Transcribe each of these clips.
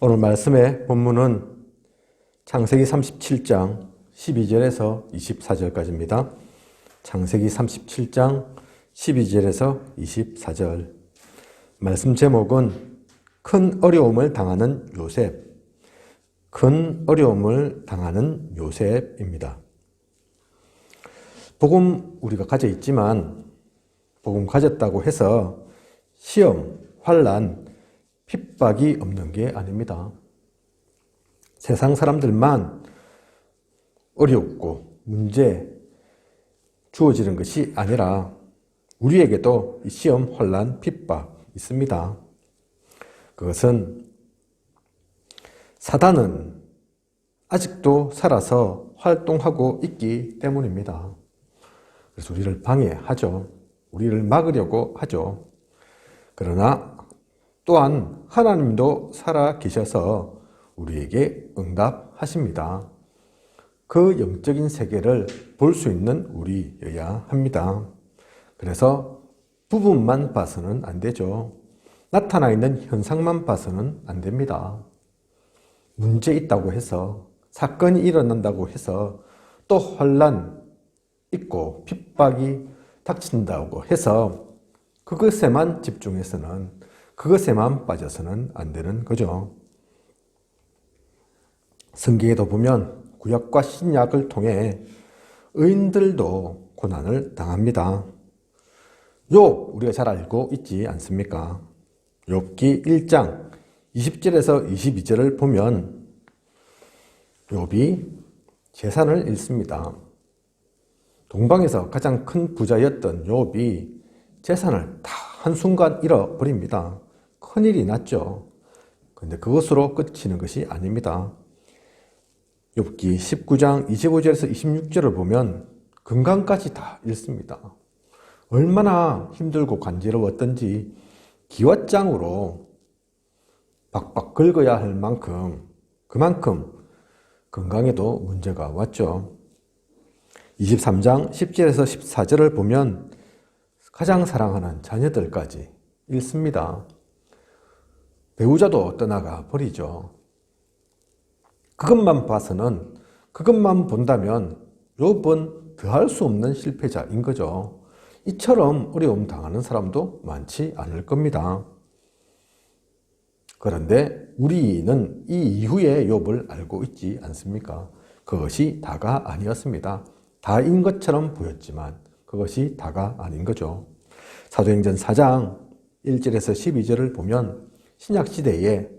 오늘 말씀의 본문은 창세기 37장 12절에서 24절까지입니다. 창세기 37장 12절에서 24절. 말씀 제목은 큰 어려움을 당하는 요셉. 큰 어려움을 당하는 요셉입니다. 복음 우리가 가져 있지만 복음 가졌다고 해서 시험, 환난, 핍박이 없는 게 아닙니다. 세상 사람들만 어렵고 문제 주어지는 것이 아니라 우리에게도 이 시험, 환난, 핍박 있습니다. 그것은 사단은 아직도 살아서 활동하고 있기 때문입니다. 그래서 우리를 방해하죠. 우리를 막으려고 하죠. 그러나 또한 하나님도 살아 계셔서 우리에게 응답하십니다. 그 영적인 세계를 볼 수 있는 우리여야 합니다. 그래서 부분만 봐서는 안 되죠. 나타나 있는 현상만 봐서는 안 됩니다. 문제 있다고 해서, 사건이 일어난다고 해서, 또 환난 있고 핍박이 닥친다고 해서 그것에만 집중해서는, 그것에만 빠져서는 안 되는 거죠. 성경에도 보면 구약과 신약을 통해 의인들도 고난을 당합니다. 욥 우리가 잘 알고 있지 않습니까? 욥기 1장 20절에서 22절을 보면 욥이 재산을 잃습니다. 동방에서 가장 큰 부자였던 욥이 재산을 다 한순간 잃어버립니다. 큰일이 났죠. 그런데 그것으로 끝이는 것이 아닙니다. 욥기 19장 25절에서 26절을 보면 건강까지 다 잃습니다. 얼마나 힘들고 간지러웠던지 기왓장으로 박박 긁어야 할 만큼, 그만큼 건강에도 문제가 왔죠. 23장 10절에서 14절을 보면 가장 사랑하는 자녀들까지 잃습니다. 배우자도 떠나가 버리죠. 그것만 봐서는, 그것만 본다면 욥은 더할 수 없는 실패자인 거죠. 이처럼 어려움 당하는 사람도 많지 않을 겁니다. 그런데 우리는 이 이후의 욥을 알고 있지 않습니까? 그것이 다가 아니었습니다. 다인 것처럼 보였지만 그것이 다가 아닌 거죠. 사도행전 4장 1절에서 12절을 보면 신약시대에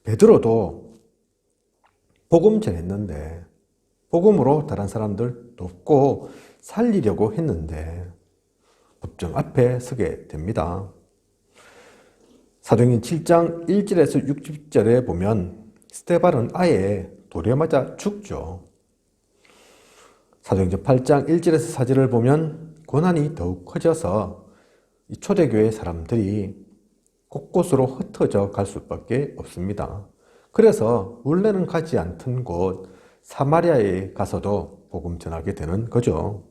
베드로도 복음 전했는데, 복음으로 다른 사람들 돕고 살리려고 했는데 법정 앞에 서게 됩니다. 사도행전 7장 1절에서 60절에 보면 스데반은 아예 돌에 맞아 죽죠. 사도행전 8장 1절에서 4절을 보면 고난이 더욱 커져서 이 초대교회 사람들이 곳곳으로 흩어져 갈 수밖에 없습니다. 그래서 원래는 가지 않던 곳 사마리아에 가서도 복음 전하게 되는 거죠.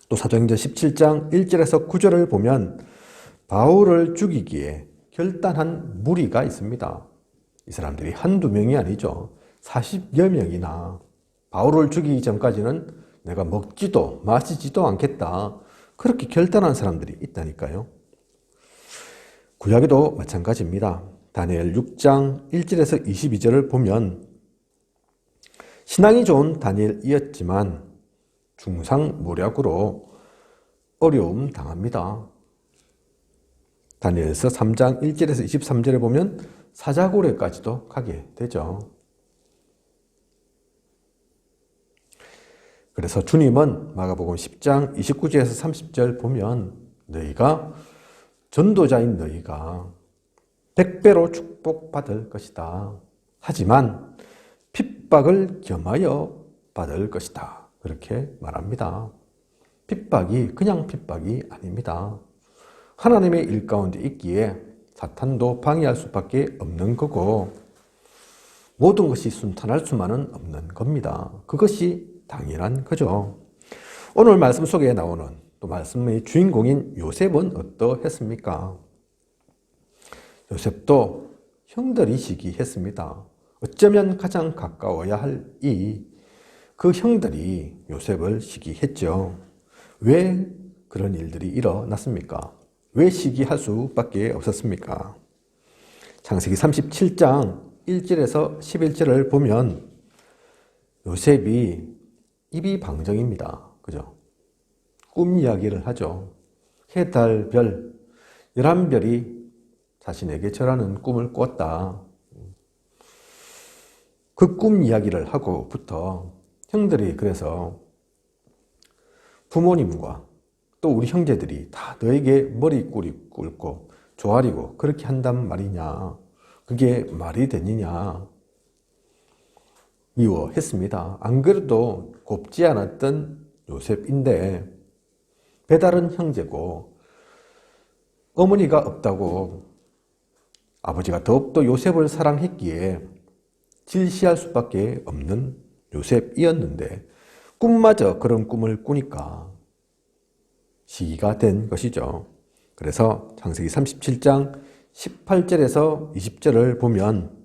또 사도행전 17장 1절에서 9절을 보면 바울을 죽이기에 결단한 무리가 있습니다. 이 사람들이 한두 명이 아니죠. 40여 명이나 바울을 죽이기 전까지는 내가 먹지도 마시지도 않겠다, 그렇게 결단한 사람들이 있다니까요. 구약에도 마찬가지입니다. 다니엘 6장 1절에서 22절을 보면 신앙이 좋은 다니엘이었지만 중상모략으로 어려움 당합니다. 다니엘서 3장 1절에서 23절에 보면 사자고래까지도 가게 되죠. 그래서 주님은 마가복음 10장 29절에서 30절 보면 너희가 전도자인 너희가 100배로 축복받을 것이다. 하지만 핍박을 겸하여 받을 것이다. 그렇게 말합니다. 핍박이 그냥 핍박이 아닙니다. 하나님의 일 가운데 있기에 사탄도 방해할 수밖에 없는 거고 모든 것이 순탄할 수만은 없는 겁니다. 그것이 당연한 거죠. 오늘 말씀 속에 나오는 또 말씀의 주인공인 요셉은 어떠했습니까? 요셉도 형들이 시기했습니다. 어쩌면 가장 가까워야 할 그 형들이 요셉을 시기했죠. 왜 그런 일들이 일어났습니까? 왜 시기할 수밖에 없었습니까? 창세기 37장 1절에서 11절을 보면 요셉이 입이 방정입니다. 그죠? 꿈 이야기를 하죠. 해, 달, 별, 11별이 자신에게 절하는 꿈을 꿨다. 그 꿈 이야기를 하고부터 형들이 그래서 부모님과 또 우리 형제들이 다 너에게 머리 꿇고 조아리고 그렇게 한단 말이냐. 그게 말이 되느냐. 미워했습니다. 안 그래도 곱지 않았던 요셉인데 배다른 형제고 어머니가 없다고 아버지가 더욱더 요셉을 사랑했기에 질시할 수밖에 없는 요셉이었는데 꿈마저 그런 꿈을 꾸니까 시기가 된 것이죠. 그래서 창세기 37장 18절에서 20절을 보면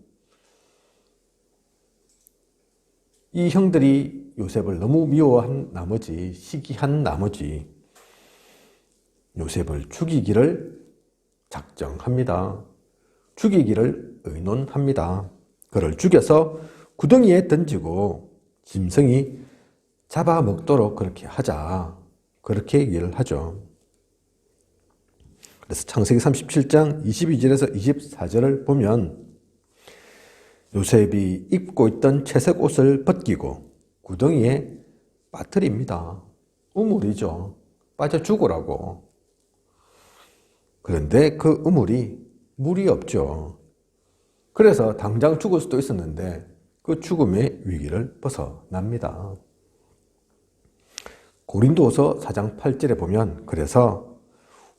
이 형들이 요셉을 너무 미워한 나머지 시기한 나머지 요셉을 죽이기를 작정합니다. 죽이기를 의논합니다. 그를 죽여서 구덩이에 던지고 짐승이 잡아먹도록 그렇게 하자. 그렇게 얘기를 하죠. 그래서 창세기 37장 22절에서 24절을 보면 요셉이 입고 있던 채색 옷을 벗기고 구덩이에 빠뜨립니다. 우물이죠. 빠져 죽으라고. 그런데 그 우물이 물이 없죠. 그래서 당장 죽을 수도 있었는데 그 죽음의 위기를 벗어납니다. 고린도후서 4장 8절에 보면 그래서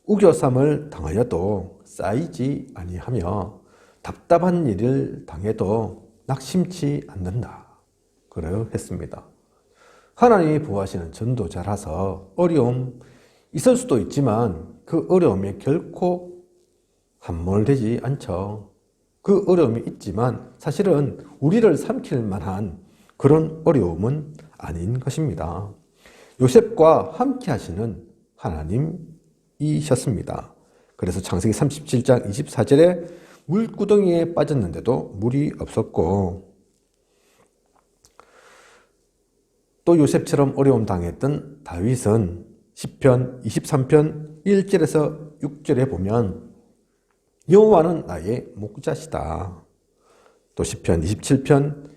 우겨쌈을 당하여도 쌓이지 아니하며 답답한 일을 당해도 낙심치 않는다. 그래요 했습니다. 하나님이 보호하시는 전도자라서 어려움 있을 수도 있지만 그 어려움에 결코 함몰되지 않죠. 그 어려움이 있지만 사실은 우리를 삼킬 만한 그런 어려움은 아닌 것입니다. 요셉과 함께 하시는 하나님이셨습니다. 그래서 창세기 37장 24절에 물구덩이에 빠졌는데도 물이 없었고 또 요셉처럼 어려움 당했던 다윗은 시편 23편 1절에서 6절에 보면 여호와는 나의 목자시다. 또 시편 27편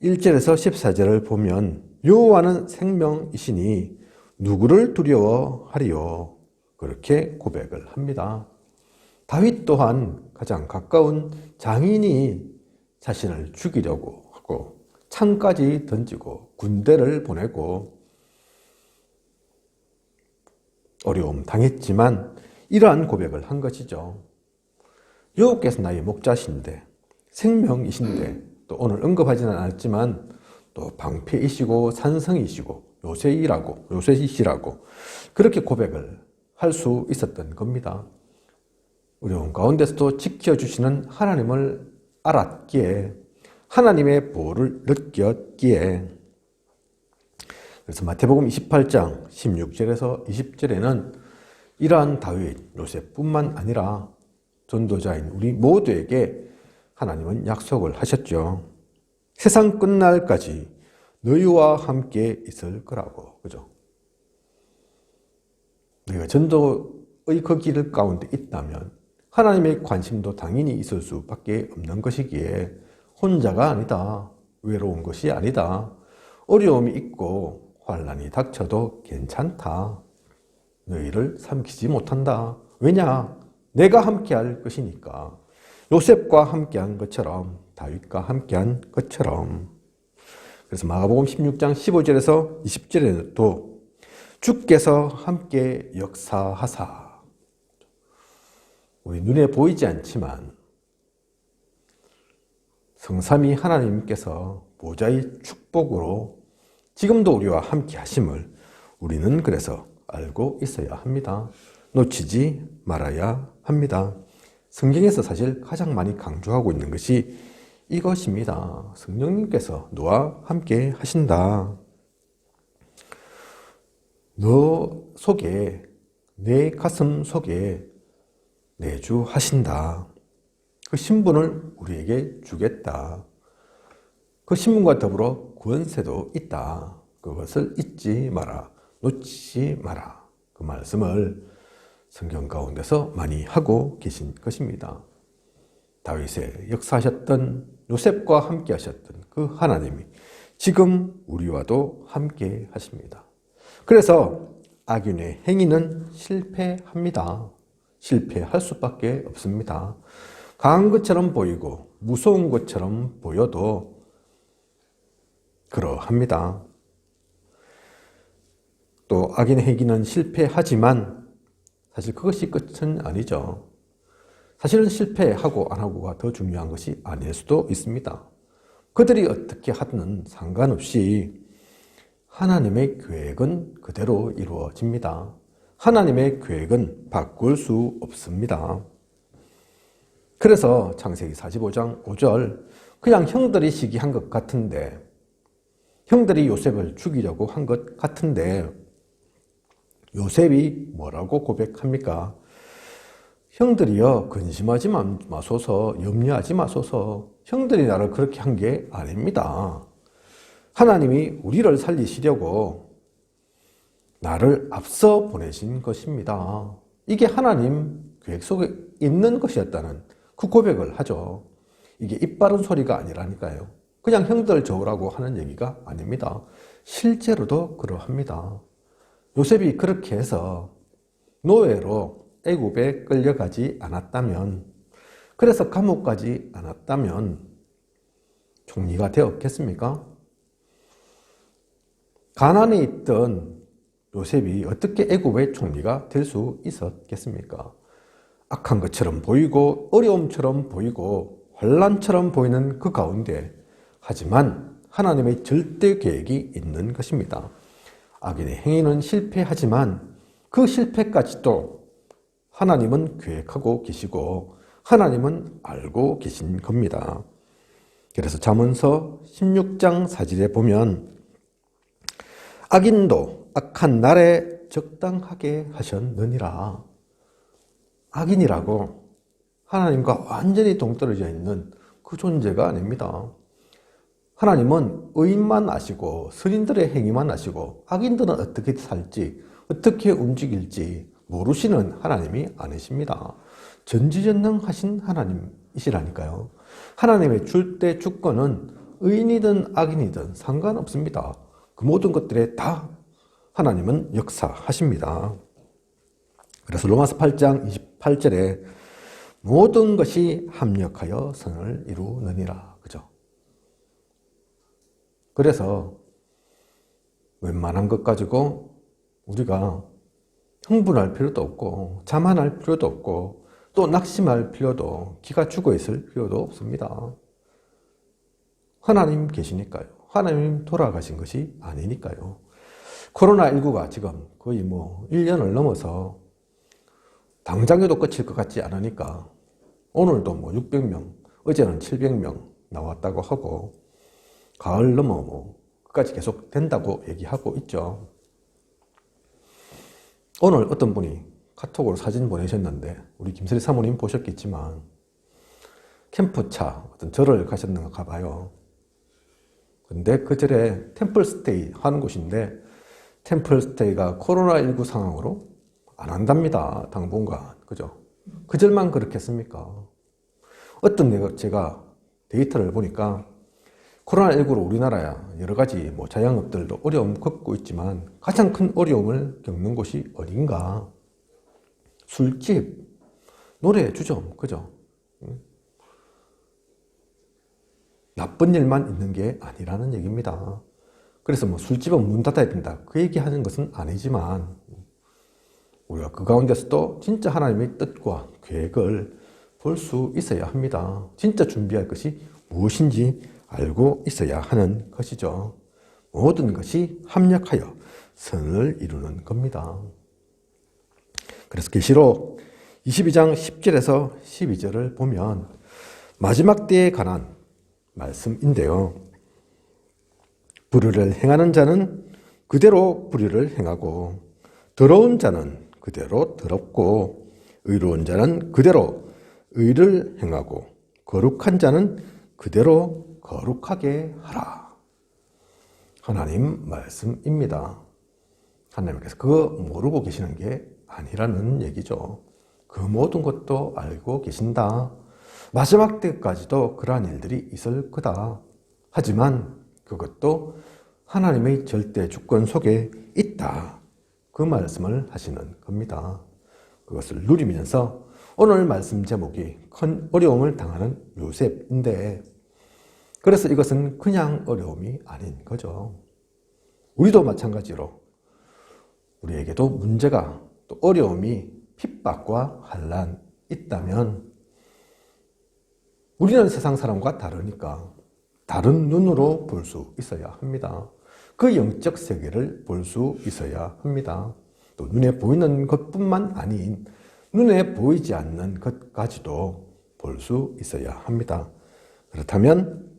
1절에서 14절을 보면 여호와는 생명이시니 누구를 두려워하리요. 그렇게 고백을 합니다. 다윗 또한 가장 가까운 장인이 자신을 죽이려고 하고 창까지 던지고 군대를 보내고 어려움 당했지만 이러한 고백을 한 것이죠. 여호와께서 나의 목자신데 생명이신데 또 오늘 언급하지는 않았지만 또 방패이시고 산성이시고 요셉이시라고 그렇게 고백을 할 수 있었던 겁니다. 어려운 가운데서도 지켜주시는 하나님을 알았기에 하나님의 보호를 느꼈기에 그래서 마태복음 28장 16절에서 20절에는 이러한 다윗, 요셉뿐만 아니라 전도자인 우리 모두에게 하나님은 약속을 하셨죠. 세상 끝날까지 너희와 함께 있을 거라고. 그죠? 너희가 전도의 그 길 가운데 있다면 하나님의 관심도 당연히 있을 수밖에 없는 것이기에 혼자가 아니다. 외로운 것이 아니다. 어려움이 있고 환난이 닥쳐도 괜찮다. 너희를 삼키지 못한다. 왜냐? 내가 함께할 것이니까. 요셉과 함께한 것처럼 다윗과 함께한 것처럼. 그래서 마가복음 16장 15절에서 20절에도 주께서 함께 역사하사. 우리 눈에 보이지 않지만 성삼위 하나님께서 보좌의 축복으로 지금도 우리와 함께 하심을 우리는 그래서 알고 있어야 합니다. 놓치지 말아야 합니다. 성경에서 사실 가장 많이 강조하고 있는 것이 이것입니다. 성령님께서 너와 함께 하신다. 너 속에, 내 가슴 속에 내주하신다. 그 신분을 우리에게 주겠다. 그 신분과 더불어 권세도 있다. 그것을 잊지 마라. 놓치지 마라. 그 말씀을 성경 가운데서 많이 하고 계신 것입니다. 다윗의 역사하셨던 요셉과 함께 하셨던 그 하나님이 지금 우리와도 함께 하십니다. 그래서 악인의 행위는 실패합니다. 실패할 수밖에 없습니다. 강한 것처럼 보이고 무서운 것처럼 보여도 그러합니다. 또 악인의 행위는 실패하지만 사실 그것이 끝은 아니죠. 사실은 실패하고 안 하고가 더 중요한 것이 아닐 수도 있습니다. 그들이 어떻게 하든 상관없이 하나님의 계획은 그대로 이루어집니다. 하나님의 계획은 바꿀 수 없습니다. 그래서 창세기 45장 5절 그냥 형들이 시기한 것 같은데 형들이 요셉을 죽이려고 한 것 같은데 요셉이 뭐라고 고백합니까? 형들이여 근심하지 마소서, 염려하지 마소서. 형들이 나를 그렇게 한 게 아닙니다. 하나님이 우리를 살리시려고 나를 앞서 보내신 것입니다. 이게 하나님 계획 속에 있는 것이었다는 그 고백을 하죠. 이게 입 바른 소리가 아니라니까요. 그냥 형들 좋으라고 하는 얘기가 아닙니다. 실제로도 그러합니다. 요셉이 그렇게 해서 노예로 애굽에 끌려가지 않았다면, 그래서 감옥 가지 않았다면 총리가 되었겠습니까? 가나안에 있던 요셉이 어떻게 애굽의 총리가 될 수 있었겠습니까? 악한 것처럼 보이고 어려움처럼 보이고 환난처럼 보이는 그 가운데 하지만 하나님의 절대 계획이 있는 것입니다. 악인의 행위는 실패하지만 그 실패까지도 하나님은 계획하고 계시고 하나님은 알고 계신 겁니다. 그래서 잠언서 16장 4절에 보면 악인도 악한 날에 적당하게 하셨느니라. 악인이라고 하나님과 완전히 동떨어져 있는 그 존재가 아닙니다. 하나님은 의인만 아시고 선인들의 행위만 아시고 악인들은 어떻게 살지 어떻게 움직일지 모르시는 하나님이 아니십니다. 전지전능하신 하나님이시라니까요. 하나님의 줄 때 주권은 의인이든 악인이든 상관없습니다. 그 모든 것들에 다 하나님은 역사하십니다. 그래서 로마서 8장 28절에 모든 것이 합력하여 선을 이루느니라. 그죠? 그래서 웬만한 것 가지고 우리가 흥분할 필요도 없고 자만할 필요도 없고 또 낙심할 필요도 기가 죽어 있을 필요도 없습니다. 하나님 계시니까요. 하나님 돌아가신 것이 아니니까요. 코로나19가 지금 거의 1년을 넘어서 당장에도 끝일 것 같지 않으니까 오늘도 600명, 어제는 700명 나왔다고 하고 가을 넘어 끝까지 계속 된다고 얘기하고 있죠. 오늘 어떤 분이 카톡으로 사진 보내셨는데 우리 김설희 사모님 보셨겠지만 캠프차 어떤 절을 가셨는가 봐요. 근데 그 절에 템플스테이 하는 곳인데 템플스테이가 코로나19 상황으로 안 한답니다. 당분간. 그죠? 그 절만 그렇겠습니까? 어떤 제가 데이터를 보니까 코로나19로 우리나라야 여러 가지 자영업들도 어려움 겪고 있지만 가장 큰 어려움을 겪는 곳이 어딘가? 술집, 노래 주점, 그죠? 나쁜 일만 있는 게 아니라는 얘기입니다. 그래서 술집은 문 닫아야 된다. 그 얘기하는 것은 아니지만 우리가 그 가운데서도 진짜 하나님의 뜻과 계획을 볼 수 있어야 합니다. 진짜 준비할 것이 무엇인지 알고 있어야 하는 것이죠. 모든 것이 합력하여 선을 이루는 겁니다. 그래서 계시록 22장 10절에서 12절을 보면 마지막 때에 관한 말씀인데요. 불의를 행하는 자는 그대로 불의를 행하고 더러운 자는 그대로 더럽고 의로운 자는 그대로 의를 행하고 거룩한 자는 그대로 거룩하게 하라. 하나님 말씀입니다. 하나님께서 그거 모르고 계시는 게 아니라는 얘기죠. 그 모든 것도 알고 계신다. 마지막 때까지도 그러한 일들이 있을 거다. 하지만 그것도 하나님의 절대 주권 속에 있다. 그 말씀을 하시는 겁니다. 그것을 누리면서 오늘 말씀 제목이 큰 어려움을 당하는 요셉인데, 그래서 이것은 그냥 어려움이 아닌 거죠. 우리도 마찬가지로 우리에게도 문제가 또 어려움이 핍박과 환난 있다면 우리는 세상 사람과 다르니까 다른 눈으로 볼 수 있어야 합니다. 그 영적 세계를 볼 수 있어야 합니다. 또 눈에 보이는 것뿐만 아닌 눈에 보이지 않는 것까지도 볼 수 있어야 합니다. 그렇다면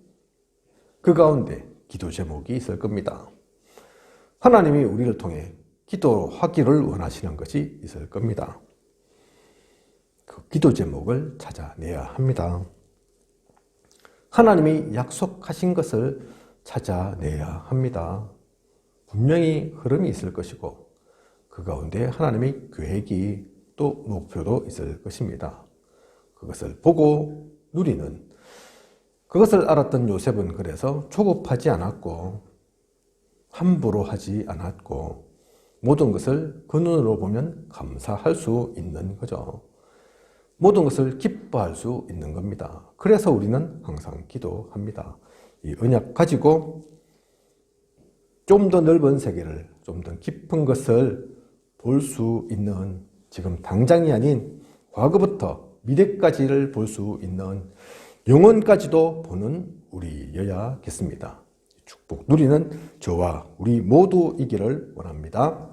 그 가운데 기도 제목이 있을 겁니다. 하나님이 우리를 통해 기도하기를 원하시는 것이 있을 겁니다. 그 기도 제목을 찾아내야 합니다. 하나님이 약속하신 것을 찾아내야 합니다. 분명히 흐름이 있을 것이고 그 가운데 하나님의 계획이 또 목표도 있을 것입니다. 그것을 보고 누리는, 그것을 알았던 요셉은 그래서 조급하지 않았고 함부로 하지 않았고 모든 것을 그 눈으로 보면 감사할 수 있는 거죠. 모든 것을 기뻐할 수 있는 겁니다. 그래서 우리는 항상 기도합니다. 이 언약 가지고 좀 더 넓은 세계를, 좀 더 깊은 것을 볼 수 있는, 지금 당장이 아닌 과거부터 미래까지를 볼 수 있는, 영혼까지도 보는 우리여야겠습니다. 축복 누리는 저와 우리 모두이기를 원합니다.